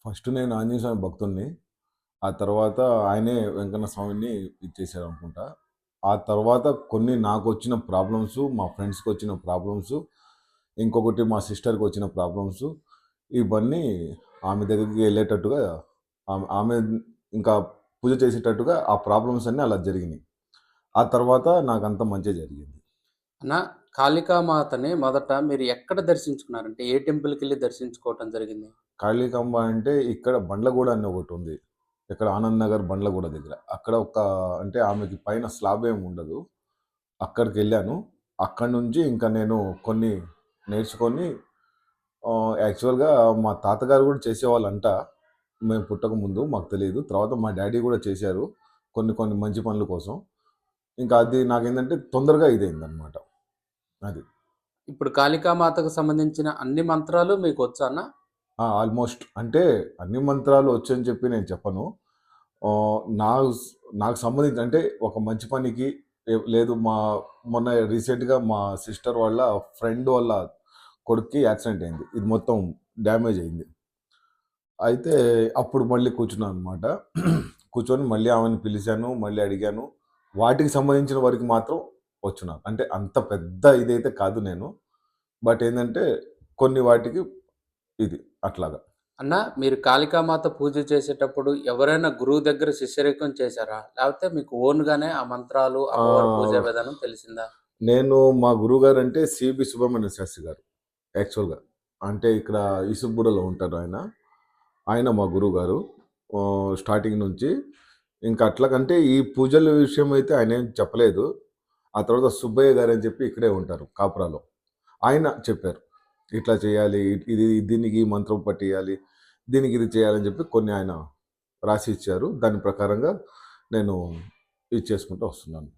First నేను ఆంజనేయ స్వామి భక్తుడిని. ఆ తర్వాత ఆయనే వెంకన్న స్వామిని ఇచ్చేసారనుకుంటా. ఆ తర్వాత కొన్ని నాకొచ్చిన ప్రాబ్లమ్సు, మా ఫ్రెండ్స్‌కొచ్చిన ప్రాబ్లమ్సు, ఇంకొకటి మా సిస్టర్‌కొచ్చిన ప్రాబ్లమ్సు, ఇవన్నీ ఆమె దగ్గరికి ఎళ్ళేటట్టుగా ఆమె ఇంకా పూజ చేసేటట్టుగా ఆ ప్రాబ్లమ్స్ అన్నీ అలా జరిగినియి. ఆ తర్వాత నాకంతా మంచే జరిగింది. అన్న కాళికామాతని మొదట మీరు ఎక్కడ దర్శించుకున్నారంటే ఏ టెంపుల్‌కెళ్లి దర్శించుకోవటం జరిగింది? కాళికాంబ అంటే ఇక్కడ బండ్లగూడ అని ఒకటుంది. ఇక్కడ ఆనంద్ నగర్ బండ్లగూడ దగ్గర. అక్కడ ఒక అంటే ఆమెకి పైన స్లాబ్ ఏమి ఉండదు. అక్కడికెళ్ళాను. అక్కడి నుంచి ఇంకా నేను కొన్ని నేర్చుకొని యాక్చువల్‌గా మా తాతగారు గూడా చేసేవాళ్ళంట. మేము పుట్టకముందు మాకు తెలీదు. తర్వాత మా డ్యాడీ గూడా చేశారు. కొన్ని కొన్ని మంచి పనుల కోసం. ఇంకా అది నాకేందంటే తొందరగా ఇదయిందనమాట. అది. ఇప్పుడు కాళికామాతకు సంబంధించిన అన్ని మంత్రాలు మీకొచ్చా అన్న? ఆల్మోస్ట్ అంటే అన్ని మంత్రాలు వచ్చని చెప్పి నేను చెప్పను. ఆహ్, నాకు స్ నాకు సంబంధించి అంటే ఒక మంచి పనికి లేదు మొన్న రీసెంట్‌గా మా సిస్టర్ వాళ్ళ ఫ్రెండ్ వాళ్ళ కొడుక్కి యాక్సిడెంట్ అయింది. ఇది మొత్తం డ్యామేజ్ అయింది. అయితే అప్పుడు మళ్ళీ కూర్చున్నాననమాట. కూర్చొని మళ్ళీ ఆమెని పిలిసాను. మళ్ళీ అడిగాను. వాటికి సంబంధించిన వరకు మాత్రం వచ్చు నాకు. అంటే అంత పెద్ద ఇదైతే కాదు నేను. బట్ ఏందంటే కొన్ని వాటికి ఇది అట్లాగా. అన్న మీరు కాళికామాత పూజ చేసేటప్పుడు ఎవరైనా గురువు దగ్గర శిష్యరికం చేశారా? లేకపోతే మీకు ఓన్‌గానే ఆ మంత్రాలు, అమ్మవారి పూజా ఆహ్, విధానం తెలిసిందా? నేను మా గురువుగారంటే సిబి సుబ్రహ్మణ్య శాస్త్రి గారు యాక్చువల్‌గా. అంటే ఇక్కడ ఇసుకగూడలో ఉంటారు ఆయన. ఆయన మా గురువుగారు. స్టార్టింగ్ నుంచి. ఇంకా అట్లాగంటే ఈ పూజల విషయం అయితే ఆయనేం చెప్పలేదు. ఆ తర్వాత సుబ్బయ్య గారని చెప్పి ఇక్కడే ఉంటారు కాపురాలో. ఆయన చెప్పారు. ఇట్లా చేయాలి. ఇది దీనికి ఈ మంత్రం పట్టేయాలి. దీనికి ఇది చేయాలని చెప్పి కొన్ని ఆయన రాసి ఇచ్చారు. దాని ప్రకారంగా నేను ఇది చేసుకుంటూ వస్తున్నాను.